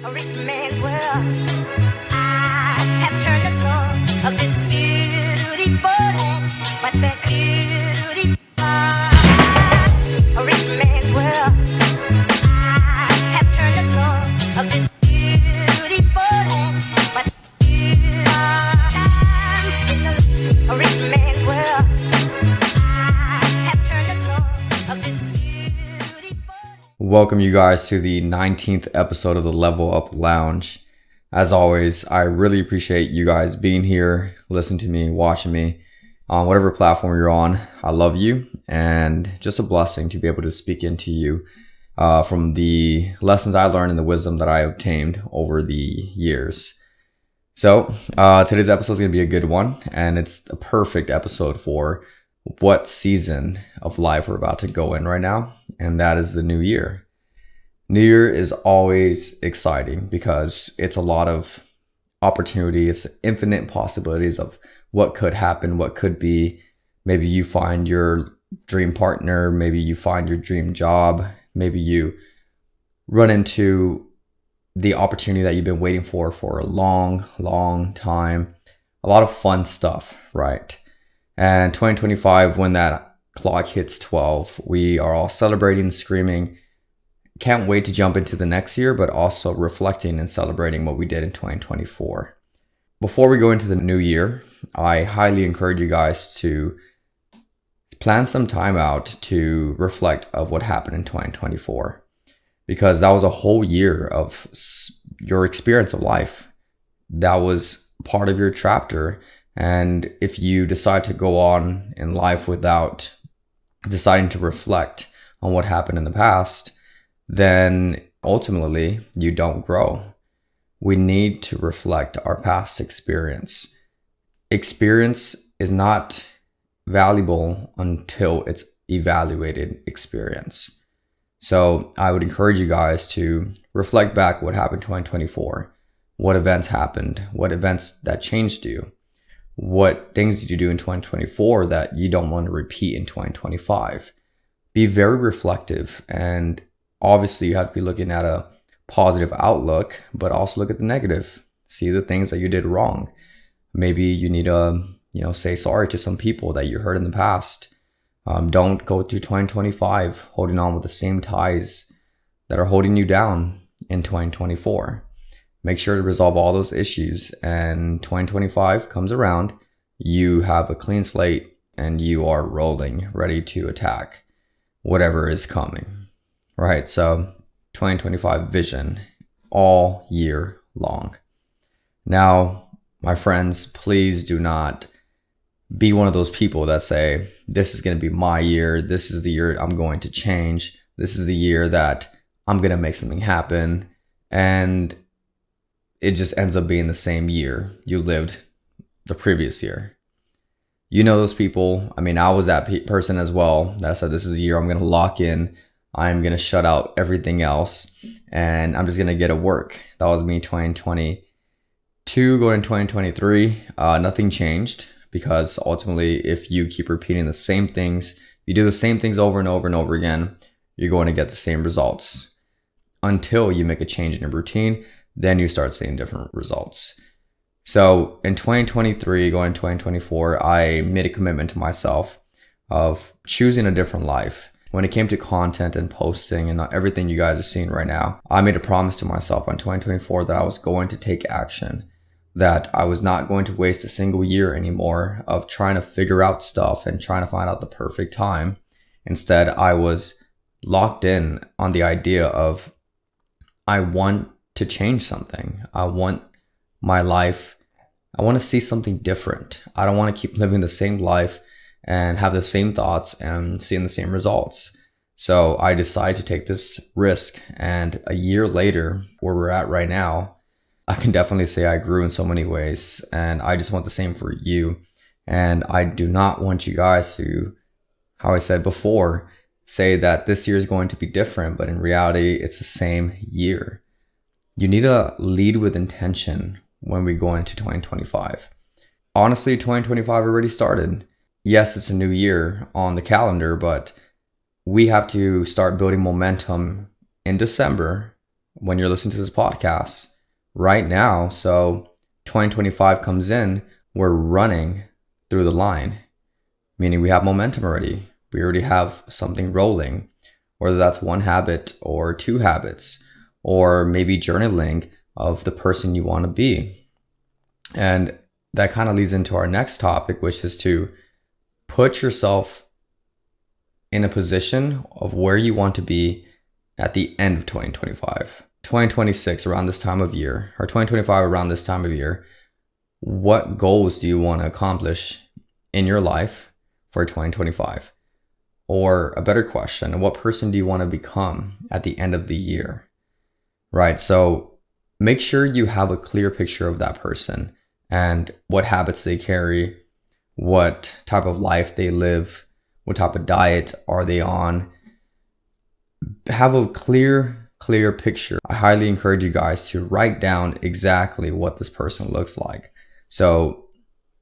a rich man's world. I have turned the soul of this beautiful land, but that beautiful, a rich man's world. I have turned the soul of this beautiful land, but a rich man's world. I have turned the soul of this beautiful. Welcome you guys to the 19th episode of the Level Up Lounge. As always, I really appreciate you guys being here, listening to me, watching me on whatever platform you're on. I love you, and just a blessing to be able to speak into you from the lessons I learned and the wisdom that I obtained over the years. So today's episode is going to be a good one, and it's a perfect episode for what season of life we're about to go in right now, and that is the new year. New Year is always exciting because it's a lot of opportunity. It's infinite possibilities of what could happen, what could be. Maybe you find your dream partner, maybe you find your dream job, maybe you run into the opportunity that you've been waiting for a long time. A lot of fun stuff, right? And 2025, when that clock hits 12, we are all celebrating, screaming. Can't wait to jump into the next year, but also reflecting and celebrating what we did in 2024. Before we go into the new year, I highly encourage you guys to plan some time out to reflect of what happened in 2024, because that was a whole year of your experience of life. That was part of your chapter. And if you decide to go on in life without deciding to reflect on what happened in the past, then ultimately you don't grow. We need to reflect our past experience. Experience is not valuable until it's evaluated experience. So I would encourage you guys to reflect back what happened in 2024. What events happened? What events that changed you? What things did you do in 2024 that you don't want to repeat in 2025? Be very reflective, and obviously you have to be looking at a positive outlook, but also look at the negative. See the things that you did wrong. Maybe you need to, say sorry to some people that you hurt in the past. Don't go through 2025 holding on with the same ties that are holding you down in 2024. Make sure to resolve all those issues, and 2025 comes around, you have a clean slate and you are rolling, ready to attack whatever is coming. Right, so 2025 vision all year long. Now, my friends, please do not be one of those people that say, this is going to be my year. This is the year I'm going to change. This is the year that I'm going to make something happen. And it just ends up being the same year you lived the previous year. You know those people. I mean, I was that person as well that said, this is the year I'm going to lock in. I'm going to shut out everything else, and I'm just going to get to work. That was me 2022 going to 2023. Nothing changed, because ultimately, if you keep repeating the same things, you do the same things over and over and over again, you're going to get the same results until you make a change in your routine. Then you start seeing different results. So in 2023, going to 2024, I made a commitment to myself of choosing a different life. When it came to content and posting and everything you guys are seeing right now, I made a promise to myself in 2024 that I was going to take action, that I was not going to waste a single year anymore of trying to figure out stuff and trying to find out the perfect time. Instead, I was locked in on the idea of, I want to change something. I want my life, I want to see something different. I don't want to keep living the same life and have the same thoughts and seeing the same results. So I decided to take this risk, and a year later, where we're at right now, I can definitely say I grew in so many ways, and I just want the same for you. And I do not want you guys to, how I said before, say that this year is going to be different, but in reality, it's the same year. You need to lead with intention when we go into 2025. Honestly, 2025 already started. Yes, it's a new year on the calendar, but we have to start building momentum in December when you're listening to this podcast right now. So 2025 comes in, we're running through the line, meaning we have momentum already. We already have something rolling, whether that's one habit or two habits, or maybe journaling of the person you want to be. And that kind of leads into our next topic, which is to put yourself in a position of where you want to be at the end of 2025. 2026 around this time of year, or 2025 around this time of year, what goals do you want to accomplish in your life for 2025? Or a better question, what person do you want to become at the end of the year? Right? So make sure you have a clear picture of that person and what habits they carry, what type of life they live, what type of diet are they on. Have a clear picture. I highly encourage you guys to write down exactly what this person looks like. So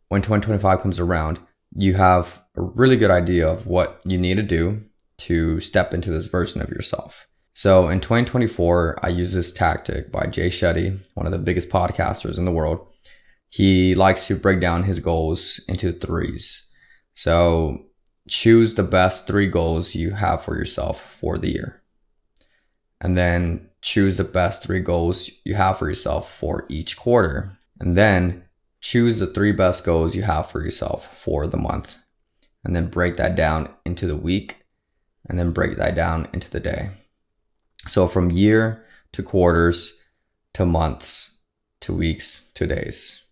when 2025 comes around, you have a really good idea of what you need to do to step into this version of yourself. So in 2024, I use this tactic by Jay Shetty, one of the biggest podcasters in the world. He likes to break down his goals into threes. So choose the best 3 goals you have for yourself for the year. And then choose the best 3 goals you have for yourself for each quarter. And then choose the 3 best goals you have for yourself for the month. And then break that down into the week. And then break that down into the day. So from year to quarters to months to weeks to days,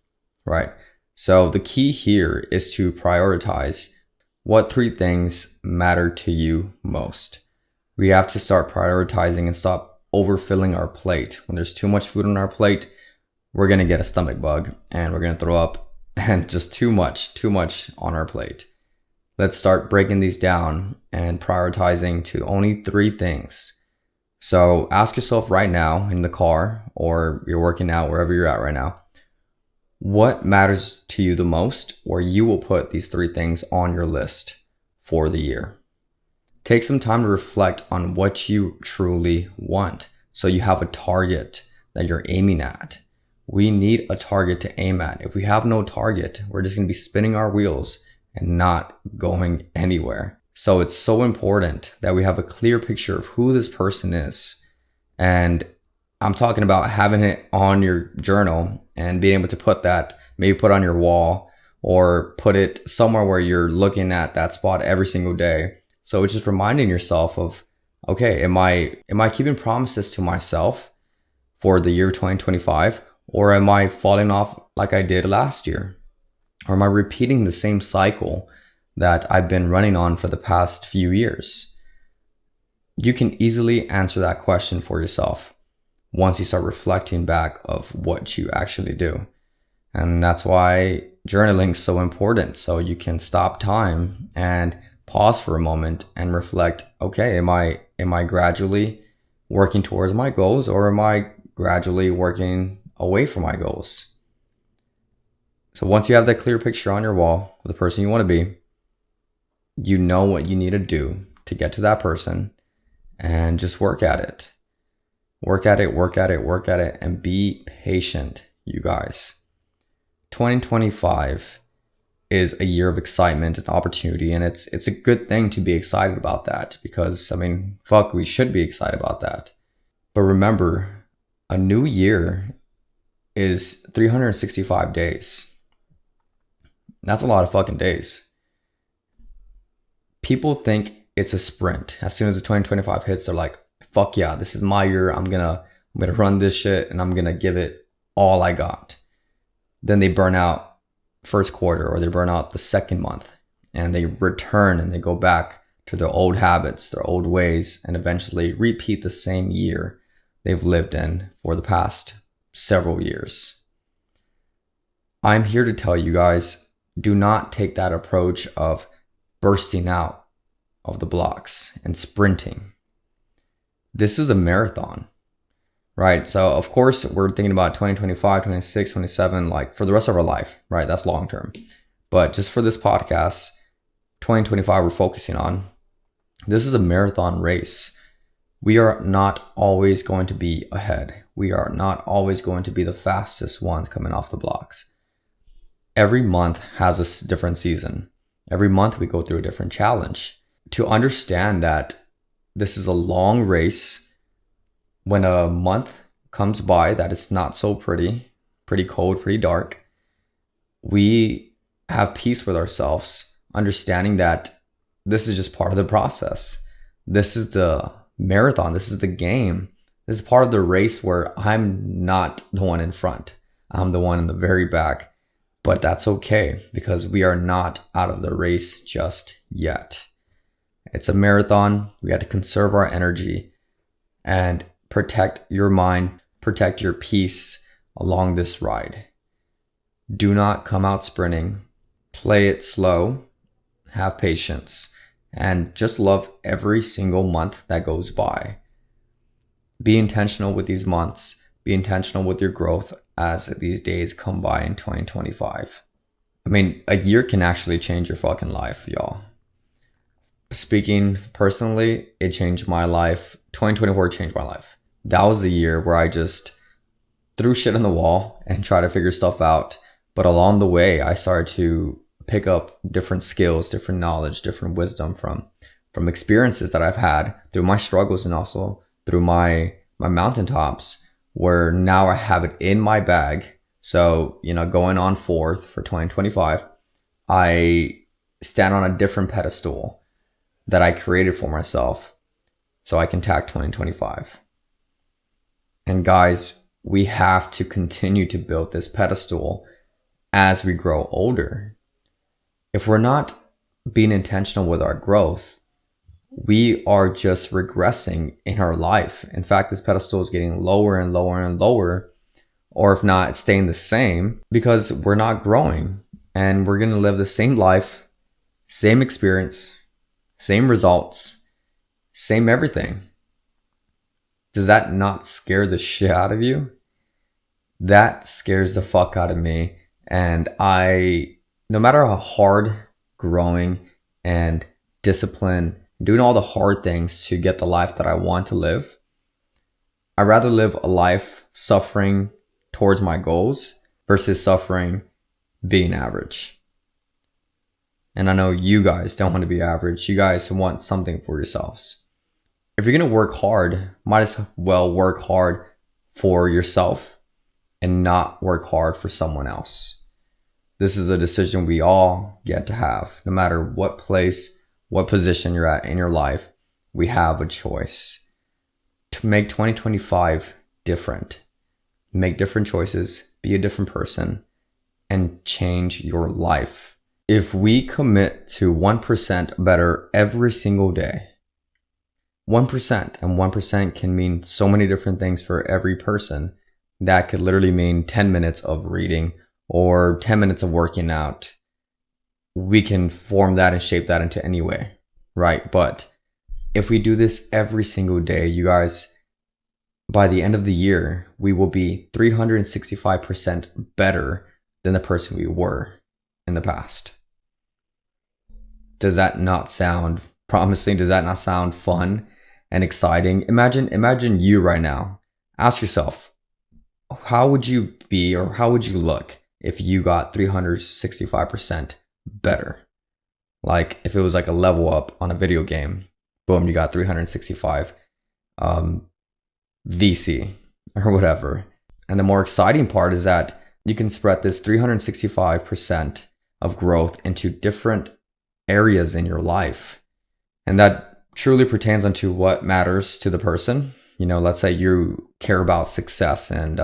right? So the key here is to prioritize what 3 things matter to you most. We have to start prioritizing and stop overfilling our plate. When there's too much food on our plate, we're going to get a stomach bug and we're going to throw up, and just too much on our plate. Let's start breaking these down and prioritizing to only 3 things. So ask yourself right now in the car, or you're working out, wherever you're at right now, what matters to you the most, where you will put these 3 things on your list for the year. Take some time to reflect on what you truly want, so you have a target that you're aiming at. We need a target to aim at. If we have no target, we're just going to be spinning our wheels and not going anywhere. So it's so important that we have a clear picture of who this person is. And I'm talking about having it on your journal and being able to put that, maybe put on your wall or put it somewhere where you're looking at that spot every single day. So it's just reminding yourself of, okay, am I keeping promises to myself for the year 2025? Or am I falling off like I did last year? Or am I repeating the same cycle that I've been running on for the past few years? You can easily answer that question for yourself once you start reflecting back of what you actually do. And that's why journaling is so important. So you can stop time and pause for a moment and reflect, okay, am I gradually working towards my goals, or am I gradually working away from my goals? So once you have that clear picture on your wall of the person you want to be, you know what you need to do to get to that person, and just work at it. Work at it, and be patient, you guys. 2025 is a year of excitement and opportunity, and it's a good thing to be excited about that, because, we should be excited about that. But remember, a new year is 365 days. That's a lot of fucking days. People think it's a sprint. As soon as the 2025 hits, they're like, fuck yeah, this is my year. I'm gonna run this shit and I'm gonna give it all I got. Then they burn out first quarter, or they burn out the second month, and they return and they go back to their old habits, their old ways, and eventually repeat the same year they've lived in for the past several years. I'm here to tell you guys, do not take that approach of bursting out of the blocks and sprinting. This is a marathon, right? So of course we're thinking about 2025, 26, 27, like for the rest of our life, right? That's long term. But just for this podcast, 2025 we're focusing on, this is a marathon race. We are not always going to be ahead. We are not always going to be the fastest ones coming off the blocks. Every month has a different season. Every month we go through a different challenge. To understand that this is a long race, when a month comes by that it's not so pretty cold, pretty dark, we have peace with ourselves, understanding that this is just part of the process. This is the marathon. This is the game. This is part of the race where I'm not the one in front. I'm the one in the very back. But that's okay, because we are not out of the race just yet. It's a marathon. We have to conserve our energy and protect your mind, protect your peace along this ride. Do not come out sprinting. Play it slow. Have patience. And just love every single month that goes by. Be intentional with these months. Be intentional with your growth as these days come by in 2025. I mean, a year can actually change your fucking life, y'all. Speaking personally, it changed my life. 2024 changed my life. That was the year where I just threw shit on the wall and tried to figure stuff out. But along the way, I started to pick up different skills, different knowledge, different wisdom from experiences that I've had through my struggles and also through my mountaintops, where now I have it in my bag. So, going on forth for 2025, I stand on a different pedestal that I created for myself so I can tack 2025. And guys, we have to continue to build this pedestal as we grow older. If we're not being intentional with our growth, we are just regressing in our life. In fact, this pedestal is getting lower and lower and lower, or if not, it's staying the same, because we're not growing and we're going to live the same life, same experience, same results, same everything. Does that not scare the shit out of you? That scares the fuck out of me. And no matter how hard growing and discipline, doing all the hard things to get the life that I want to live, I'd rather live a life suffering towards my goals versus suffering being average. And I know you guys don't want to be average. You guys want something for yourselves. If you're going to work hard, might as well work hard for yourself and not work hard for someone else. This is a decision we all get to have. No matter what place, what position you're at in your life, we have a choice to make 2025 different. Make different choices, be a different person, and change your life. If we commit to 1% better every single day, 1%, and 1% can mean so many different things for every person. That could literally mean 10 minutes of reading or 10 minutes of working out. We can form that and shape that into any way, right? But if we do this every single day, you guys, by the end of the year, we will be 365% better than the person we were in the past. Does that not sound promising? Does that not sound fun and exciting? Imagine you right now. Ask yourself, how would you be, or how would you look if you got 365% better? Like if it was like a level up on a video game, boom, you got 365 VC or whatever. And the more exciting part is that you can spread this 365% of growth into different areas in your life. And that truly pertains onto what matters to the person. Let's say you care about success and,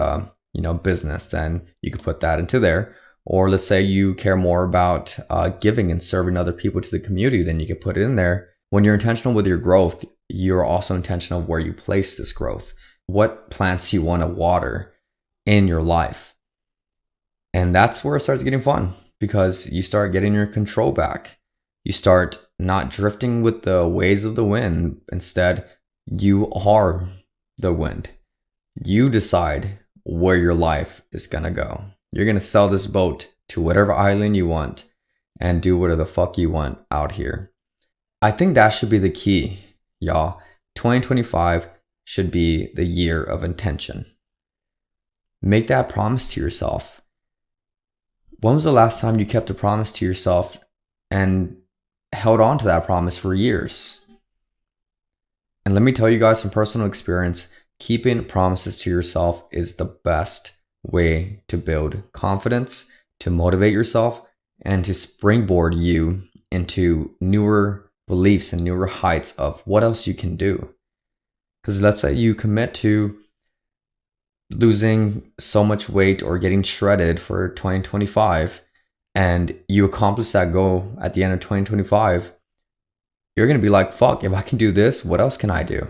business, then you could put that into there. Or let's say you care more about giving and serving other people to the community, then you could put it in there. When you're intentional with your growth, you're also intentional where you place this growth, what plants you want to water in your life. And that's where it starts getting fun, because you start getting your control back. You start not drifting with the waves of the wind. Instead, you are the wind. You decide where your life is going to go. You're going to sell this boat to whatever island you want and do whatever the fuck you want out here. I think that should be the key, y'all. 2025 should be the year of intention. Make that promise to yourself. When was the last time you kept a promise to yourself and held on to that promise for years? And let me tell you guys from personal experience, keeping promises to yourself is the best way to build confidence, to motivate yourself, and to springboard you into newer beliefs and newer heights of what else you can do. Because let's say you commit to losing so much weight or getting shredded for 2025, and you accomplish that goal at the end of 2025, you're going to be like, fuck, if I can do this, what else can I do?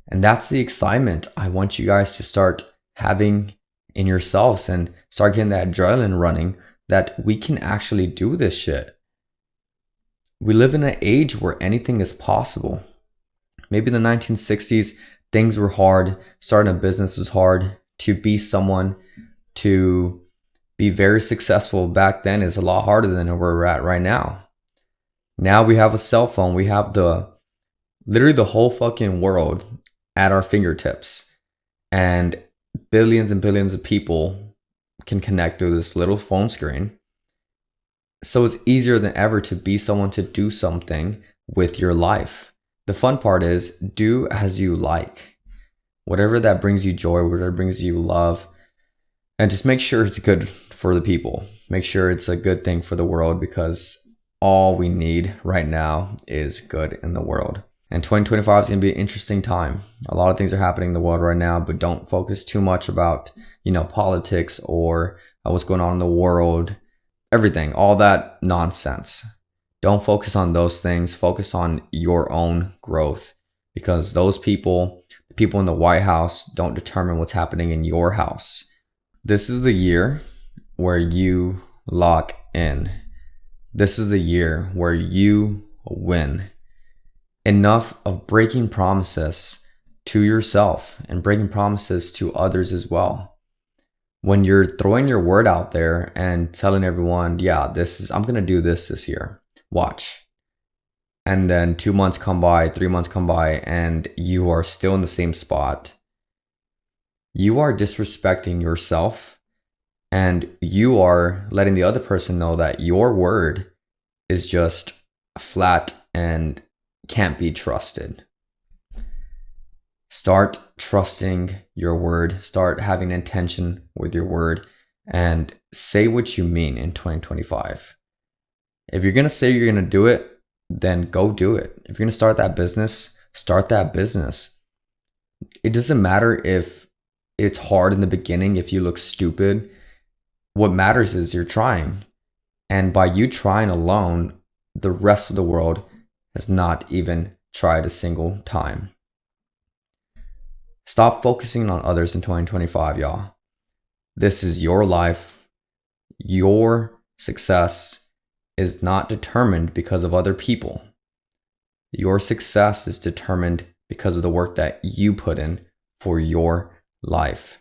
And that's the excitement I want you guys to start having in yourselves and start getting that adrenaline running, that we can actually do this shit. We live in an age where anything is possible. Maybe in the 1960s, things were hard. Starting a business was hard. To be someone, to be very successful back then is a lot harder than where we're at right now. Now we have a cell phone. We have literally the whole fucking world at our fingertips. And billions and billions of people can connect through this little phone screen. So it's easier than ever to be someone, to do something with your life. The fun part is do as you like. Whatever that brings you joy, whatever brings you love. And just make sure it's good for the people. Make sure it's a good thing for the world, because all we need right now is good in the world. And 2025 is going to be an interesting time. A lot of things are happening in the world right now, but don't focus too much about, politics or what's going on in the world, everything, all that nonsense. Don't focus on those things. Focus on your own growth, because those people, the people in the White House, don't determine what's happening in your house. This is the year where you lock in. This is the year where you win. Enough of breaking promises to yourself and breaking promises to others as well. When you're throwing your word out there and telling everyone, yeah, I'm going to do this year. Watch. And then 2 months come by, 3 months come by, and you are still in the same spot. You are disrespecting yourself, and you are letting the other person know that your word is just flat and can't be trusted. Start trusting your word. Start having intention with your word, and say what you mean in 2025. If you're going to say you're going to do it, then go do it. If you're going to start that business, start that business. It doesn't matter if it's hard in the beginning, if you look stupid. What matters is you're trying. And by you trying alone, the rest of the world has not even tried a single time. Stop focusing on others in 2025, y'all. This is your life. Your success is not determined because of other people. Your success is determined because of the work that you put in for your life.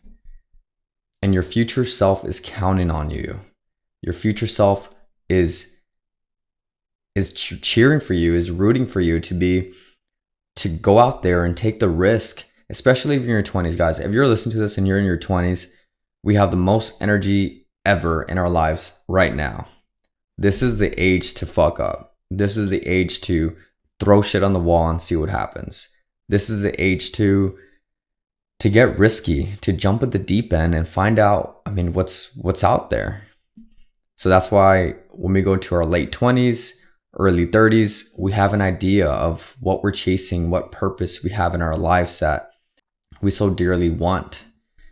And your future self is counting on you. Your future self is cheering for you, is rooting for you to go out there and take the risk, especially if you're in your 20s, guys. If you're listening to this and you're in your 20s, we have the most energy ever in our lives right now. This is the age to fuck up. This is the age to throw shit on the wall and see what happens. This is the age to get risky, to jump at the deep end and find out, what's out there. So that's why when we go into our late 20s, early 30s, we have an idea of what we're chasing, what purpose we have in our lives that we so dearly want.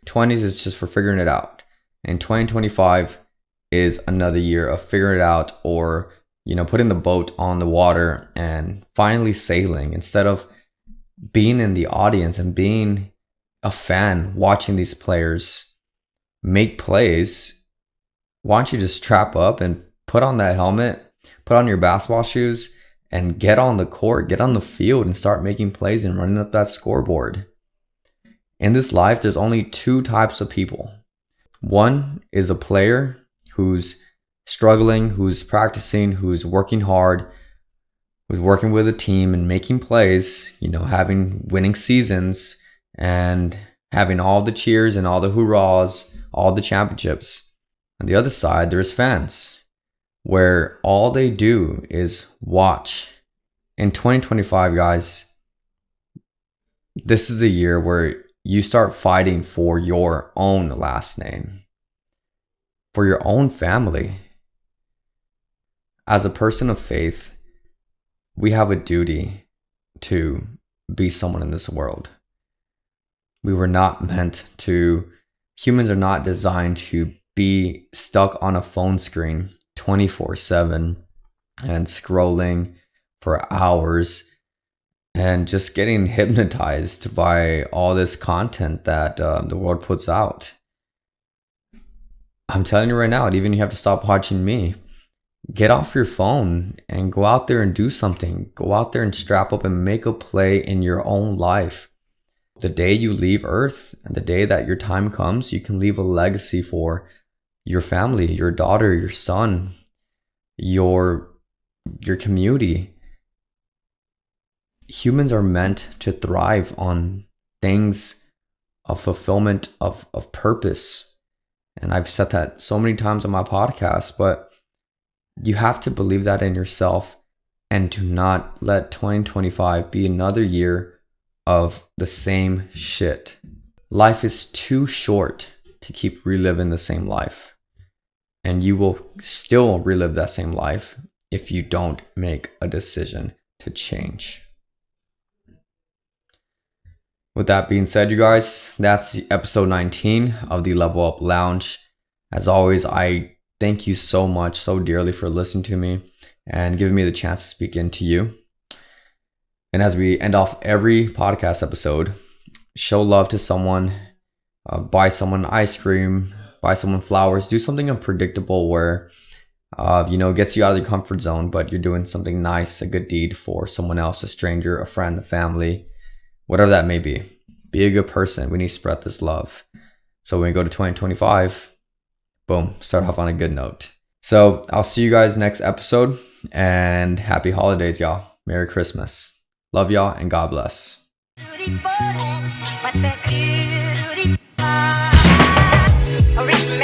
20s is just for figuring it out. And 2025 is another year of figuring it out, or, putting the boat on the water and finally sailing, instead of being in the audience and being a fan watching these players make plays. Why don't you just strap up and put on that helmet, put on your basketball shoes, and get on the court, get on the field and start making plays and running up that scoreboard. In this life, there's only two types of people. One is a player who's struggling, who's practicing, who's working hard, was working with a team and making plays, having winning seasons and having all the cheers and all the hurrahs, all the championships. On the other side, there's fans where all they do is watch. In 2025, guys, this is the year where you start fighting for your own last name, for your own family. As a person of faith, we have a duty to be someone in this world. We were not meant to, humans are not designed to be stuck on a phone screen 24/7 and scrolling for hours and just getting hypnotized by all this content that the world puts out. I'm telling you right now, even you have to stop watching me. Get off your phone and go out there and do something. Go out there and strap up and make a play in your own life. The day you leave Earth and the day that your time comes, you can leave a legacy for your family, your daughter, your son, your community. Humans are meant to thrive on things of fulfillment, of purpose. And I've said that so many times on my podcast, but you have to believe that in yourself and do not let 2025 be another year of the same shit. Life is too short to keep reliving the same life. And you will still relive that same life if you don't make a decision to change. With that being said, you guys, that's episode 19 of the Level Up Lounge. As always, I thank you so much, so dearly for listening to me and giving me the chance to speak into you. And as we end off every podcast episode, show love to someone, buy someone ice cream, buy someone flowers, do something unpredictable where, gets you out of your comfort zone, but you're doing something nice, a good deed for someone else, a stranger, a friend, a family, whatever that may be. Be a good person. We need to spread this love. So when we go to 2025, boom, start off on a good note. So I'll see you guys next episode, and happy holidays, y'all. Merry Christmas. Love y'all, and God bless. Beautiful, but the beauty, a rich man.